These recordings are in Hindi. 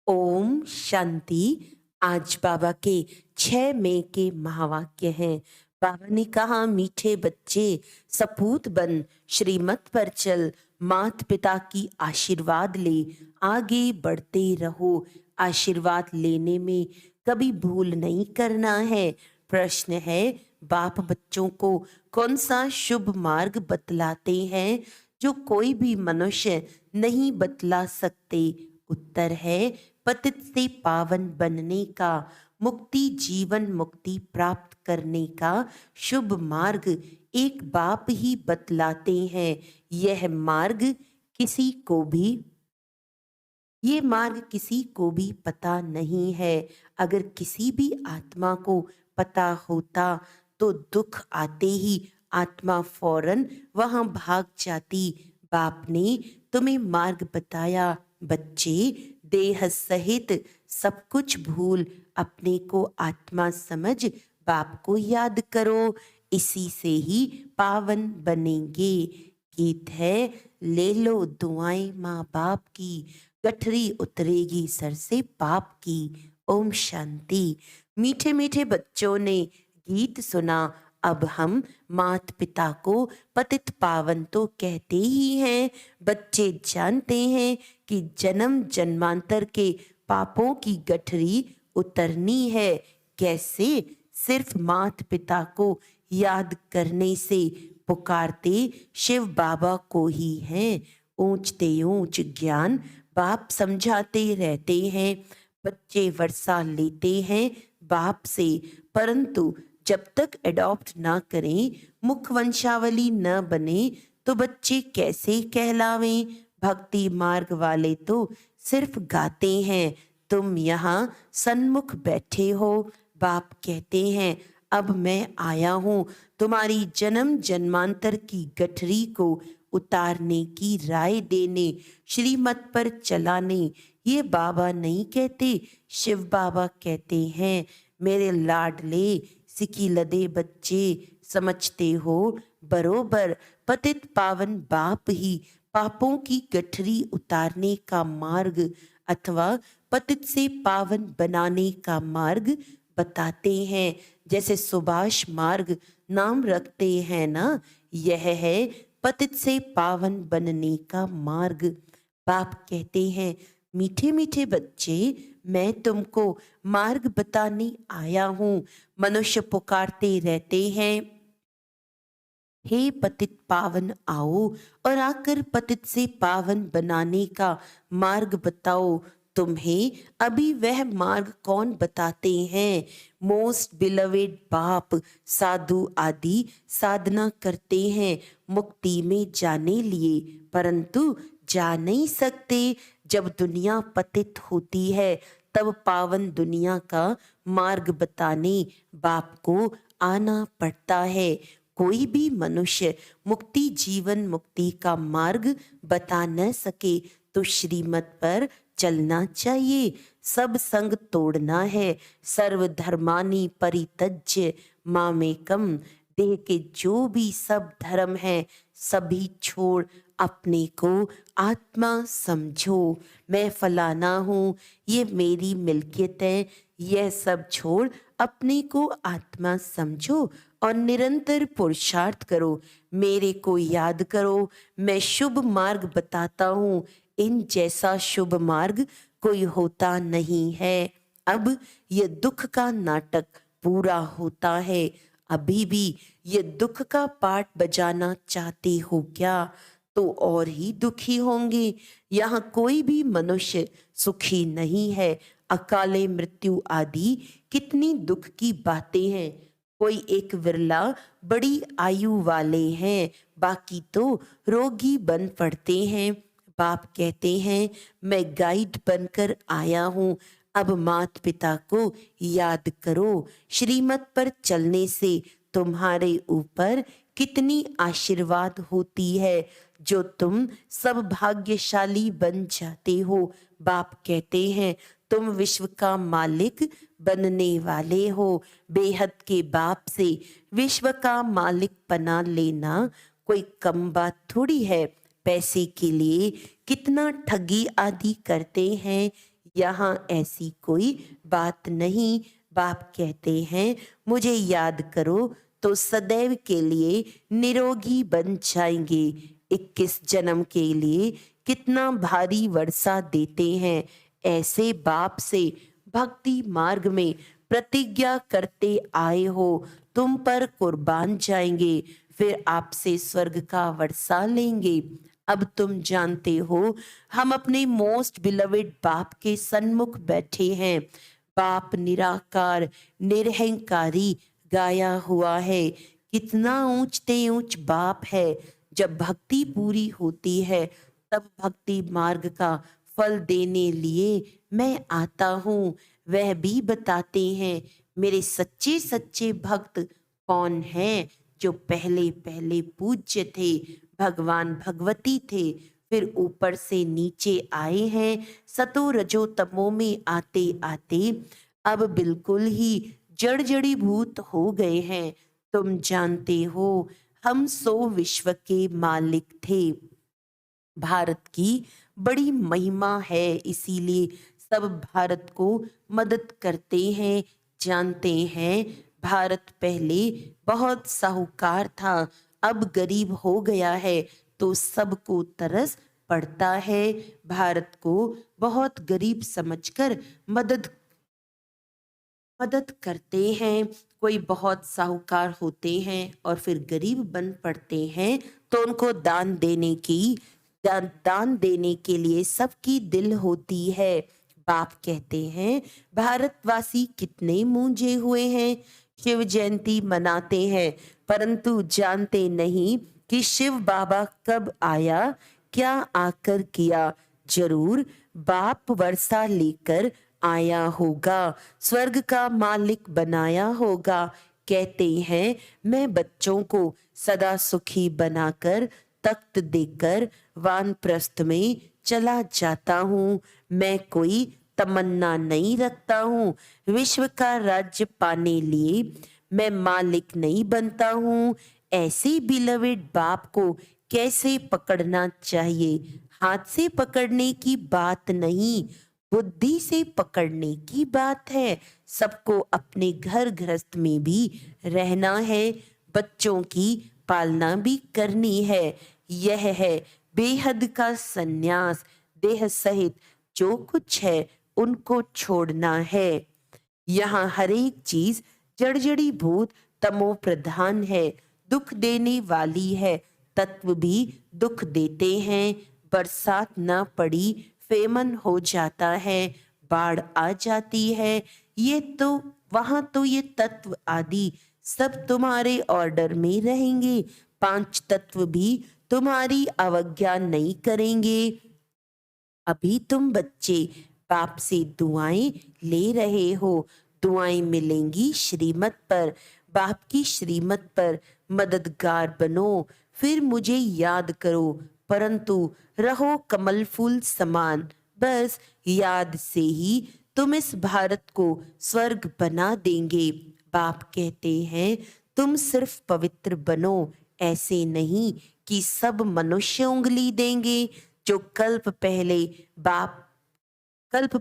ओम शांति। आज बाबा के 6 मई के महावाक्य हैं। बाबा ने कहा, मीठे बच्चे सपूत बन, श्रीमत पर चल, मात पिता की आशीर्वाद ले, आगे बढ़ते रहो। आशीर्वाद लेने में कभी भूल नहीं करना है। प्रश्न है, बाप बच्चों को कौन सा शुभ मार्ग बतलाते हैं जो कोई भी मनुष्य नहीं बतला सकते? उत्तर है, पतित से पावन बनने का, मुक्ति जीवन मुक्ति प्राप्त करने का शुभ मार्ग एक बाप ही बतलाते हैं। यह मार्ग किसी को भी ये मार्ग किसी को भी पता नहीं है। अगर किसी भी आत्मा को पता होता तो दुख आते ही आत्मा फौरन वहां भाग जाती। बाप ने तुम्हें मार्ग बताया। बच्चे, देह सहित सब कुछ भूल अपने को आत्मा समझ बाप को याद करो। इसी से ही पावन बनेंगे। गीत है, ले लो दुआएं माँ बाप की, गठरी उतरेगी सर से पाप की। ओम शांति। मीठे मीठे बच्चों ने गीत सुना। अब हम मात पिता को पतित पावन तो कहते ही हैं। बच्चे जानते हैं कि जन्म जन्मांतर के पापों की गठरी उतरनी है। कैसे? सिर्फ मात पिता को याद करने से। पुकारते शिव बाबा को ही हैं। ऊंचते ऊंच ज्ञान बाप समझाते रहते हैं। बच्चे वर्षा लेते हैं बाप से, परंतु जब तक एडॉप्ट ना करें, मुख वंशावली न बने, तो बच्चे कैसे कहलावें? भक्ति मार्ग वाले तो सिर्फ गाते हैं। तुम यहाँ सन्मुख बैठे हो। बाप कहते हैं, अब मैं आया हूँ तुम्हारी जन्म जन्मांतर की गठरी को उतारने की राय देने, श्रीमत पर चलाने। ये बाबा नहीं कहते, शिव बाबा कहते हैं। मेरे लाडले सिकी लदे बच्चे, समझते हो बरोबर पतित पावन बाप ही पापों की गठरी उतारने का मार्ग अथवा पतित से पावन बनाने का मार्ग बताते हैं। जैसे सुभाष मार्ग नाम रखते हैं ना, यह है पतित से पावन बनने का मार्ग। बाप कहते हैं, मीठे मीठे बच्चे, मैं तुमको मार्ग बताने आया हूँ। मनुष्य पुकारते रहते हैं, हे पतित पावन आओ, और आकर पतित से पावन बनाने का मार्ग बताओ। तुम्हें अभी वह मार्ग कौन बताते हैं? मोस्ट बिलवेड बाप साधु आदि साधना करते हैं मुक्ति में जाने लिए, परंतु जा नहीं सकते। जब दुनिया पतित होती है तब पावन दुनिया का मार्ग बताने बाप को आना पड़ता है। कोई भी मनुष्य मुक्ति जीवन मुक्ति का मार्ग बता न सके तो श्रीमत पर चलना चाहिए। सब संग तोड़ना है। सर्वधर्मानि परित्यज्य मामेकम। देह के जो भी सब धर्म है सभी छोड़ अपने को आत्मा समझो। मैं फलाना हूँ, ये मेरी मिल्कियत है, यह सब छोड़ अपने को आत्मा समझो और निरंतर पुरुषार्थ करो। मेरे को याद करो। मैं शुभ मार्ग बताता हूँ। इन जैसा शुभ मार्ग कोई होता नहीं है। अब ये दुख का नाटक पूरा होता है। अभी भी ये दुख का पार्ट बजाना चाहते हो क्या? तो और ही दुखी होंगे। यहाँ कोई भी मनुष्य सुखी नहीं है। अकाले मृत्यु आदि कितनी दुख की बातें हैं। कोई एक विरला बड़ी आयु वाले हैं, बाकी तो रोगी बन पड़ते हैं। बाप कहते हैं, मैं गाइड बनकर आया हूँ। अब मात पिता को याद करो। श्रीमत पर चलने से तुम्हारे ऊपर कितनी आशीर्वाद होती है, जो तुम सब भाग्यशाली बन जाते हो। बाप कहते हैं, तुम विश्व का मालिक बनने वाले हो। बेहद के बाप से विश्व का मालिक बना लेना कोई कम बात थोड़ी है। पैसे के लिए कितना ठगी आदि करते हैं, यहाँ ऐसी कोई बात नहीं। बाप कहते हैं मुझे याद करो तो सदैव के लिए निरोगी बन जाएंगे। 21 जन्म के लिए कितना भारी वर्षा देते हैं। ऐसे बाप से भक्ति मार्ग में प्रतिज्ञा करते आए हो, तुम पर कुर्बान जाएंगे, फिर आपसे स्वर्ग का वर्षा लेंगे। अब तुम जानते हो हम अपने मोस्ट बिलवेड बाप के सन्मुख बैठे हैं। बाप निराकार निरहंकारी गाया हुआ है। कितना ऊंचते ऊंच बाप है। जब भक्ति पूरी होती है तब भक्ति मार्ग का फल देने लिए मैं आता हूँ। वह भी बताते हैं मेरे सच्चे सच्चे भक्त कौन हैं, जो पहले पहले पूज्य थे, भगवान भगवती थे, फिर ऊपर से नीचे आए हैं, सतो रजो तमो में आते आते अब बिल्कुल ही जड़ी भूत हो गए हैं। तुम जानते हो हम 100 विश्व के मालिक थे। भारत की बड़ी महिमा है, इसीलिए सब भारत को मदद करते हैं। जानते हैं भारत पहले बहुत साहूकार था, अब गरीब हो गया है तो सबको तरस पड़ता है। भारत को बहुत गरीब समझकर मदद मदद करते हैं। कोई बहुत साहूकार होते हैं और फिर गरीब बन पड़ते हैं तो उनको दान देने के लिए सबकी दिल होती है। बाप कहते हैं भारतवासी कितने मूंझे हुए हैं। शिव जयंती मनाते हैं परंतु जानते नहीं कि शिव बाबा कब आया, क्या आकर किया। जरूर बाप वर्षा लेकर आया होगा, स्वर्ग का मालिक बनाया होगा। कहते हैं मैं बच्चों को सदा सुखी बनाकर तख्त देकर वानप्रस्थ में चला जाता हूँ। मैं कोई तमन्ना नहीं रखता हूँ विश्व का राज्य पाने लिए, मैं मालिक नहीं बनता हूँ। ऐसे बिलवेड बाप को कैसे पकड़ना चाहिए। हाथ से पकड़ने की बात नहीं, बुद्धि से पकड़ने की बात है। सबको अपने घर गृहस्थ में भी रहना है, बच्चों की पालना भी करनी है। यह है बेहद का सन्यास। देह सहित जो कुछ है उनको छोड़ना है। यहाँ हर एक चीज जड़जड़ी भूत तमो प्रधान है, दुख देने वाली है। तत्व भी दुख देते हैं। बरसात न पड़ी फेमन हो जाता है, बाढ़ आ जाती है। ये तो वहां तो ये तत्व आदि सब तुम्हारे ऑर्डर में रहेंगे। 5 तत्व भी तुम्हारी अवज्ञा नहीं करेंगे। अभी तुम बच्चे बाप से दुआएं ले रहे हो, दुआएं मिलेंगी श्रीमत पर। बाप की श्रीमत पर मददगार बनो, फिर मुझे याद करो, परंतु रहो कमल फूल समान। बस याद से ही तुम इस भारत को स्वर्ग बना देंगे। बाप कहते हैं तुम सिर्फ पवित्र बनो, ऐसे नहीं कि सब मनुष्य उंगली देंगे। जो कल्प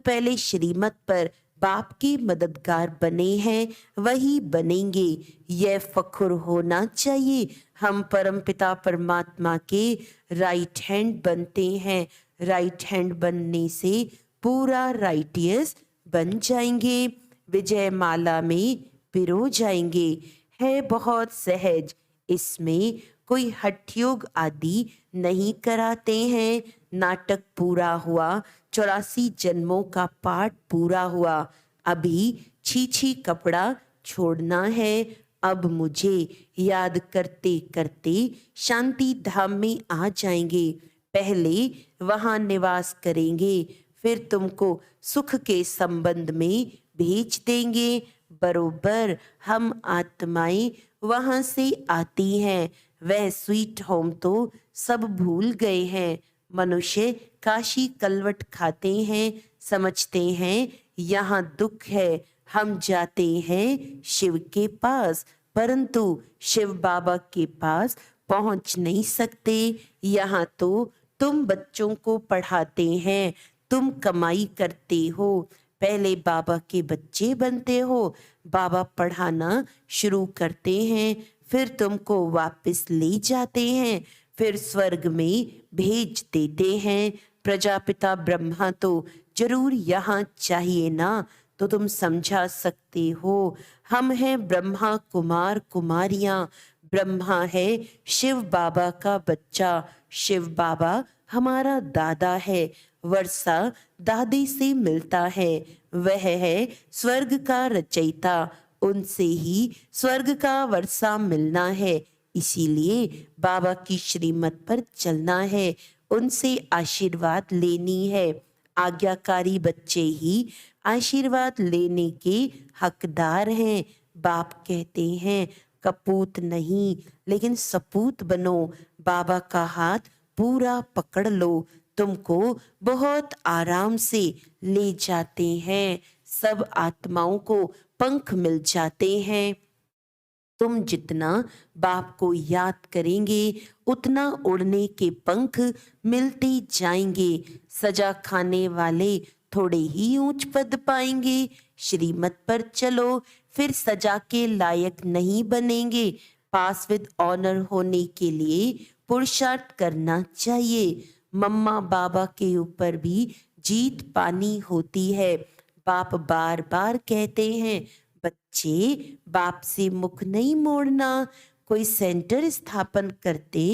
पहले श्रीमत पर बाप के मददगार बने हैं वही बनेंगे। यह फख्र होना चाहिए हम परमपिता परमात्मा के राइट हैंड बनते हैं। राइट हैंड बनने से पूरा राइटियस बन जाएंगे, विजय माला में पिरो जाएंगे। है बहुत सहज, इसमें कोई हठयोग आदि नहीं कराते हैं। नाटक पूरा हुआ, 84 जन्मों का पाठ पूरा हुआ। अभी छी कपड़ा छोड़ना है। अब मुझे याद करते करते शांति धाम में आ जाएंगे। पहले वहां निवास करेंगे, फिर तुमको सुख के संबंध में भेज देंगे। बरोबर हम आत्माएं वहां से आती हैं। वह स्वीट होम तो सब भूल गए हैं। मनुष्य काशी कलवट खाते हैं, समझते हैं यहाँ दुख है। हम जाते हैं शिव के पास, परंतु शिव बाबा के पास पहुंच नहीं सकते। यहाँ तो तुम बच्चों को पढ़ाते हैं, तुम कमाई करते हो, पहले बाबा के बच्चे बनते हो, बाबा पढ़ाना शुरू करते हैं, फिर तुमको वापस ले जाते हैं, फिर स्वर्ग में भेज देते हैं। प्रजापिता ब्रह्मा तो जरूर यहाँ चाहिए ना, तो तुम समझा सकते हो। हम हैं ब्रह्मा कुमार कुमारियां, ब्रह्मा है शिव बाबा का बच्चा, शिव बाबा हमारा दादा है, वर्षा दादी से मिलता है, वह है स्वर्ग का रचयिता, उनसे ही स्वर्ग का वर्षा मिलना है। इसीलिए बाबा की श्रीमत पर चलना है, उनसे आशीर्वाद लेनी है। आज्ञाकारी बच्चे ही आशीर्वाद लेने के हकदार हैं। बाप कहते हैं कपूत नहीं लेकिन सपूत बनो, बाबा का हाथ पूरा पकड़ लो, तुमको बहुत आराम से ले जाते हैं। सब आत्माओं को पंख मिल जाते हैं। तुम जितना बाप को याद करेंगे उतना उड़ने के पंख मिलते जाएंगे। सजा खाने वाले थोड़े ही ऊंच पद पाएंगे, श्रीमत पर चलो फिर सजा के लायक नहीं बनेंगे। पास विद ऑनर होने के लिए पुरुषार्थ करना चाहिए। मम्मा बाबा के ऊपर भी जीत पानी होती है। बाप बार बार कहते हैं बच्चे बाप से मुख नहीं मोड़ना। कोई सेंटर स्थापन करते,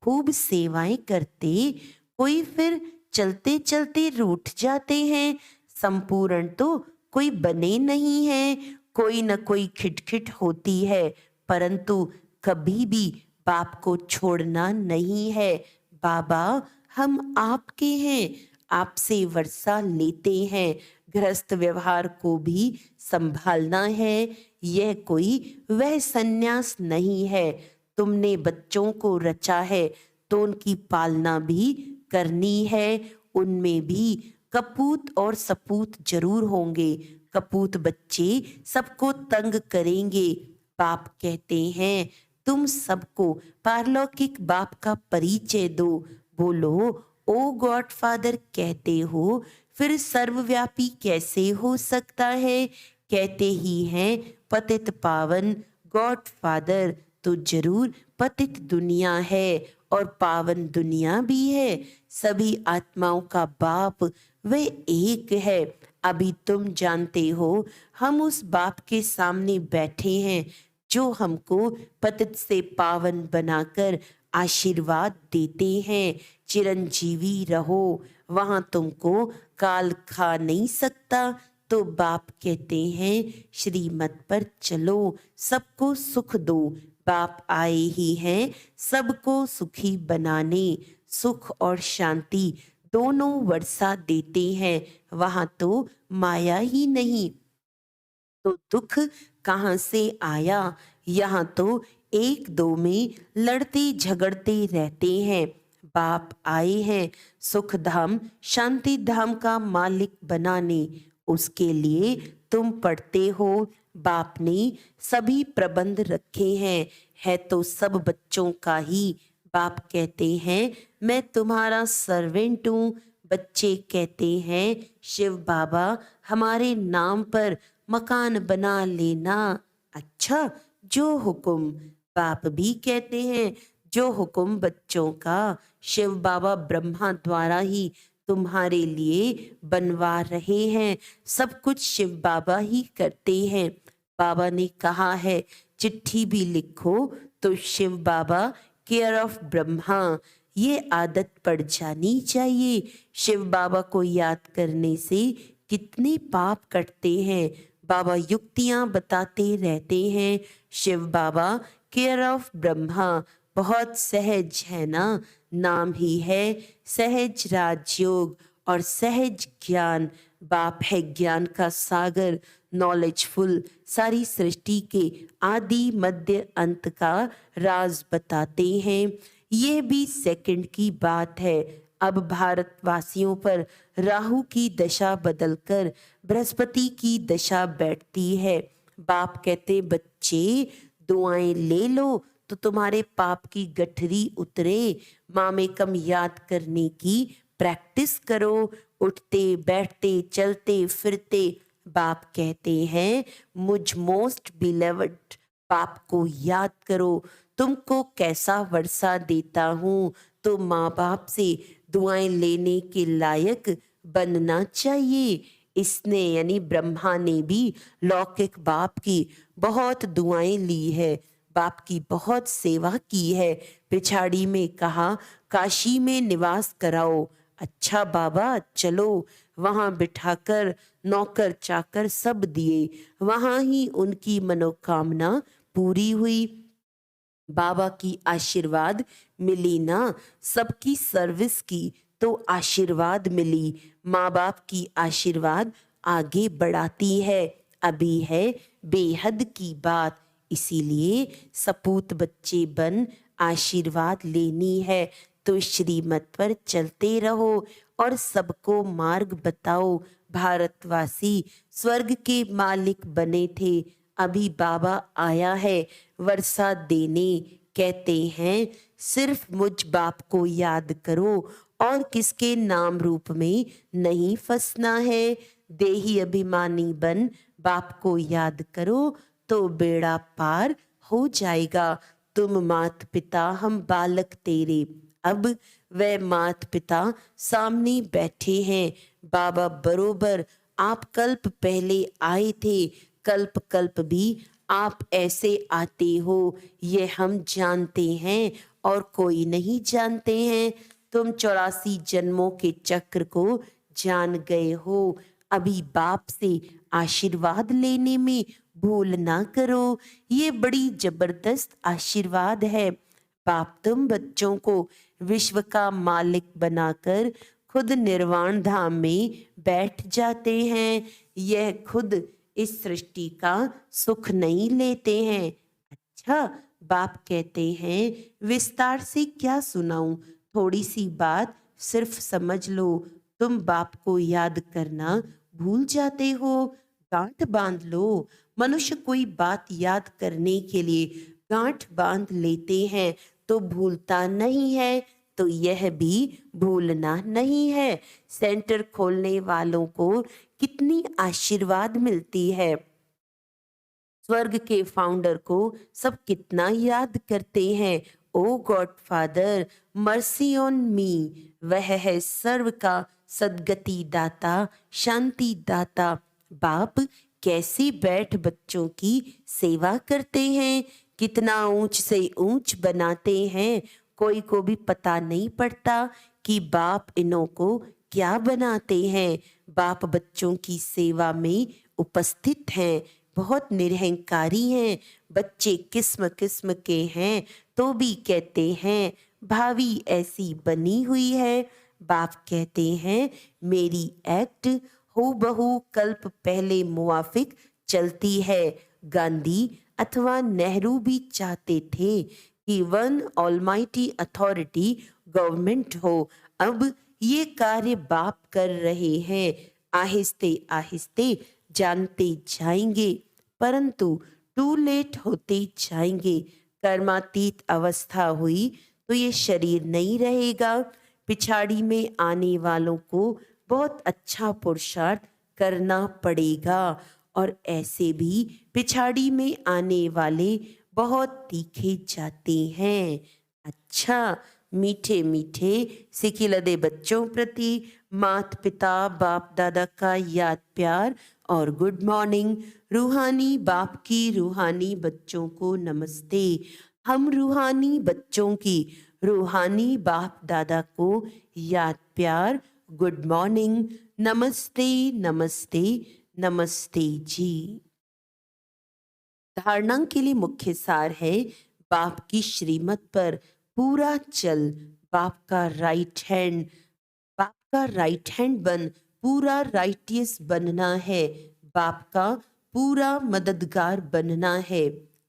खूब सेवाएं करते, कोई फिर चलते चलते रूठ जाते हैं। संपूर्ण तो कोई बने नहीं है, कोई न कोई खिटखिट होती है, परंतु कभी भी बाप को छोड़ना नहीं है। बाबा हम आपके हैं, आपसे वर्षा लेते हैं, गृहस्थ व्यवहार को भी संभालना है। यह कोई वह सन्यास नहीं है। तुमने बच्चों को रचा है तो उनकी पालना भी करनी है। उनमें भी कपूत और सपूत जरूर होंगे। कपूत बच्चे सबको तंग करेंगे। बाप कहते हैं तुम सबको पारलौकिक बाप का परिचय दो। बोलो ओ गॉड फादर कहते हो, फिर सर्वव्यापी कैसे हो सकता है? कहते ही हैं पतित पावन गॉड फादर, तो जरूर पतित दुनिया है और पावन दुनिया भी है। सभी आत्माओं का बाप वह एक है। अभी तुम जानते हो हम उस बाप के सामने बैठे हैं जो हमको पतित से पावन बनाकर आशीर्वाद देते हैं। चिरंजीवी रहो, वहां तुमको काल खा नहीं सकता। तो बाप कहते हैं श्रीमत पर चलो, सबको सुख दो। बाप आए ही हैं सबको सुखी बनाने, सुख और शांति दोनों वर्षा देते हैं। वहां तो माया ही नहीं तो दुख कहाँ से आया? यहाँ तो एक दो में लड़ते झगड़ते रहते हैं। बाप आए हैं सुख धाम शांति धाम का मालिक बनाने, उसके लिए तुम पढ़ते हो। बाप ने सभी प्रबंध रखे हैं, है तो सब बच्चों का ही। बाप कहते हैं मैं तुम्हारा सर्वेंट हूँ। बच्चे कहते हैं शिव बाबा हमारे नाम पर मकान बना लेना। अच्छा जो हुक्म। बाप भी कहते हैं जो हुक्म बच्चों का शिव बाबा ब्रह्मा द्वारा ही तुम्हारे लिए बनवा रहे हैं। सब कुछ शिव बाबा ही करते हैं। बाबा ने कहा है चिट्ठी भी लिखो तो शिव बाबा केयर ऑफ ब्रह्मा, ये आदत पड़ जानी चाहिए। शिव बाबा को याद करने से कितने पाप कटते हैं। बाबा युक्तियां बताते रहते हैं। शिव बाबा केयर ऑफ ब्रह्मा बहुत सहज है ना, नाम ही है सहज राजयोग और सहज ज्ञान। बाप है ज्ञान का सागर, नॉलेजफुल, सारी सृष्टि के आदि मध्य अंत का राज बताते हैं। ये भी सेकंड की बात है। अब भारतवासियों पर राहु की दशा बदलकर बृहस्पति की दशा बैठती है। बाप कहते बच्चे दुआएं ले लो तो तुम्हारे पाप की गठरी उतरे। माँ में कम याद करने की प्रैक्टिस करो, उठते बैठते चलते फिरते बाप कहते हैं, मुझ मोस्ट बिलवड बाप को याद करो। तुमको कैसा वर्षा देता हूँ, तो माँ बाप से दुआएं लेने के लायक बनना चाहिए। इसने यानी ब्रह्मा ने भी लौकिक बाप की बहुत दुआएं ली है, बाप की बहुत सेवा की है। पिछाड़ी में कहा, काशी में निवास कराओ। अच्छा बाबा चलो, वहां बिठाकर नौकर चाकर सब दिए, वहां ही उनकी मनोकामना पूरी हुई। बाबा की आशीर्वाद मिली ना, सबकी सर्विस की तो आशीर्वाद मिली। माँ बाप की आशीर्वाद आगे बढ़ाती है। अभी है बेहद की बात, इसीलिए सपूत बच्चे बन आशीर्वाद लेनी है तो श्रीमत पर चलते रहो और सबको मार्ग बताओ। भारतवासी स्वर्ग के मालिक बने थे, अभी बाबा आया है वर्षा देने। कहते हैं सिर्फ मुझ बाप को याद करो और किसके नाम रूप में नहीं फंसना है। देही अभिमानी बन बाप को याद करो तो बेड़ा पार हो जाएगा। तुम मात पिता हम बालक तेरे, अब वह मात पिता सामने बैठे हैं। बाबा बरोबर आप कल्प पहले आए थे, कल्प कल्प भी आप ऐसे आते हो, ये हम जानते हैं और कोई नहीं जानते हैं। तुम 84 जन्मों के चक्र को जान गए हो। अभी बाप से आशीर्वाद लेने में भूल ना करो, ये बड़ी जबरदस्त आशीर्वाद है। बाप तुम बच्चों को विश्व का मालिक बनाकर खुद निर्वाण धाम में बैठ जाते हैं। यह खुद इस सृष्टि का सुख नहीं लेते हैं। अच्छा, बाप कहते हैं विस्तार से क्या सुनाऊं, थोड़ी सी बात सिर्फ समझ लो। तुम बाप को याद करना भूल जाते हो, गांठ बांध लो। मनुष्य कोई बात याद करने के लिए गांठ बांध लेते हैं तो भूलता नहीं है, तो यह भी भूलना नहीं है। सेंटर खोलने वालों को कितनी आशीर्वाद मिलती है। स्वर्ग के फाउंडर को सब कितना याद करते हैं। Oh god father mercy on me, वह है सर्व का सदगति दाता, शांति दाता। बाप कैसे बैठ बच्चों की सेवा करते हैं, कितना ऊंच से ऊंच बनाते हैं। कोई को भी पता नहीं पड़ता कि बाप इन्हों को क्या बनाते हैं। बाप बच्चों की सेवा में उपस्थित हैं, बहुत निरहंकारी हैं। बच्चे किस्म किस्म के हैं तो भी कहते हैं भावी ऐसी बनी हुई है। बाप कहते हैं मेरी एक्ट हूबहू कल्प पहले मुआफिक चलती है। गांधी अथवा नेहरू भी चाहते थे कि वन ऑलमाइटी अथॉरिटी गवर्नमेंट हो। अब ये कार्य बाप कर रहे हैं, आहिस्ते आहिस्ते जानते जाएंगे, परंतु टू लेट होते जाएंगे। कर्मातीत अवस्था हुई तो ये शरीर नहीं रहेगा। पिछाड़ी में आने वालों को बहुत अच्छा पुरुषार्थ करना पड़ेगा और ऐसे भी पिछाड़ी में आने वाले बहुत तीखे जाते हैं। अच्छा, मीठे मीठे सिखिलदे बच्चों प्रति माता पिता बाप दादा का याद प्यार और गुड मॉर्निंग। रूहानी बाप की रूहानी बच्चों को नमस्ते। हम रूहानी बच्चों की रूहानी बाप दादा को याद प्यार गुड मॉर्निंग, नमस्ते नमस्ते नमस्ते जी। धारणा के लिए मुख्य सार है बाप की श्रीमत पर पूरा चल। बाप का राइट हैंड, बाप का राइट हैंड बन पूरा राइटियस बनना है। बाप का पूरा मददगार बनना है।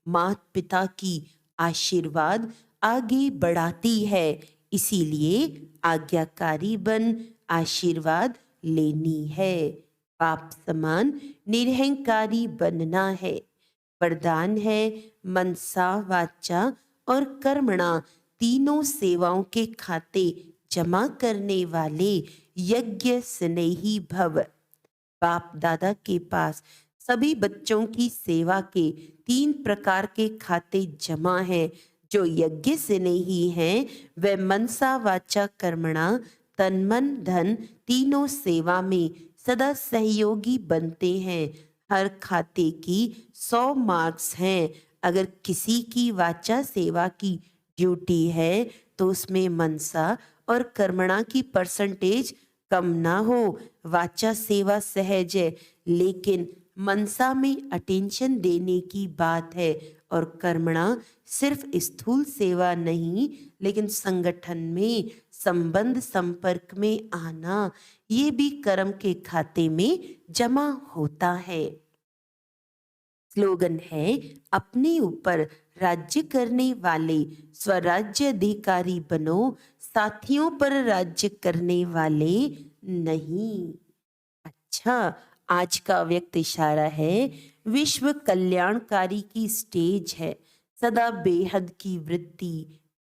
माता पिता की आशीर्वाद आगे बढ़ाती है, इसीलिए आज्ञाकारी बन आशीर्वाद लेनी है। बाप समान निरहंकारी बनना है। वरदान है मनसा वाचा और कर्मणा तीनों सेवाओं के खाते जमा करने वाले यज्ञ स्नेही भव। बाप दादा के पास सभी बच्चों की सेवा के 3 प्रकार के खाते जमा हैं। जो यज्ञ स्नेही हैं वे मनसा वाचा कर्मणा तन मन धन तीनों सेवा में सदा सहयोगी बनते हैं। हर खाते की 100 मार्क्स हैं। अगर किसी की वाचा सेवा की ड्यूटी है तो उसमें मनसा और कर्मणा की परसेंटेज कम ना हो। वाचा सेवा सहज है लेकिन मनसा में अटेंशन देने की बात है, और कर्मणा सिर्फ स्थूल सेवा नहीं लेकिन संगठन में संबंध संपर्क में आना, ये भी कर्म के खाते में जमा होता है। स्लोगन है, अपने ऊपर राज्य करने वाले स्वराज्य अधिकारी बनो, साथियों पर राज्य करने वाले नहीं। अच्छा, आज का व्यक्त इशारा है, विश्व कल्याणकारी की स्टेज है। सदा बेहद की वृत्ति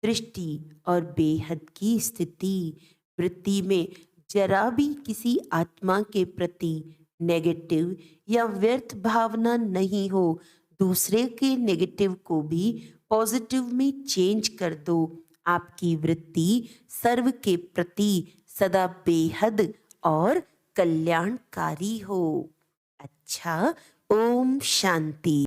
दृष्टि और बेहद की स्थिति। वृत्ति में जरा भी किसी आत्मा के प्रति नेगेटिव या व्यर्थ भावना नहीं हो। दूसरे के नेगेटिव को भी पॉजिटिव में चेंज कर दो। आपकी वृत्ति सर्व के प्रति सदा बेहद और कल्याणकारी हो। अच्छा, ओम शांति।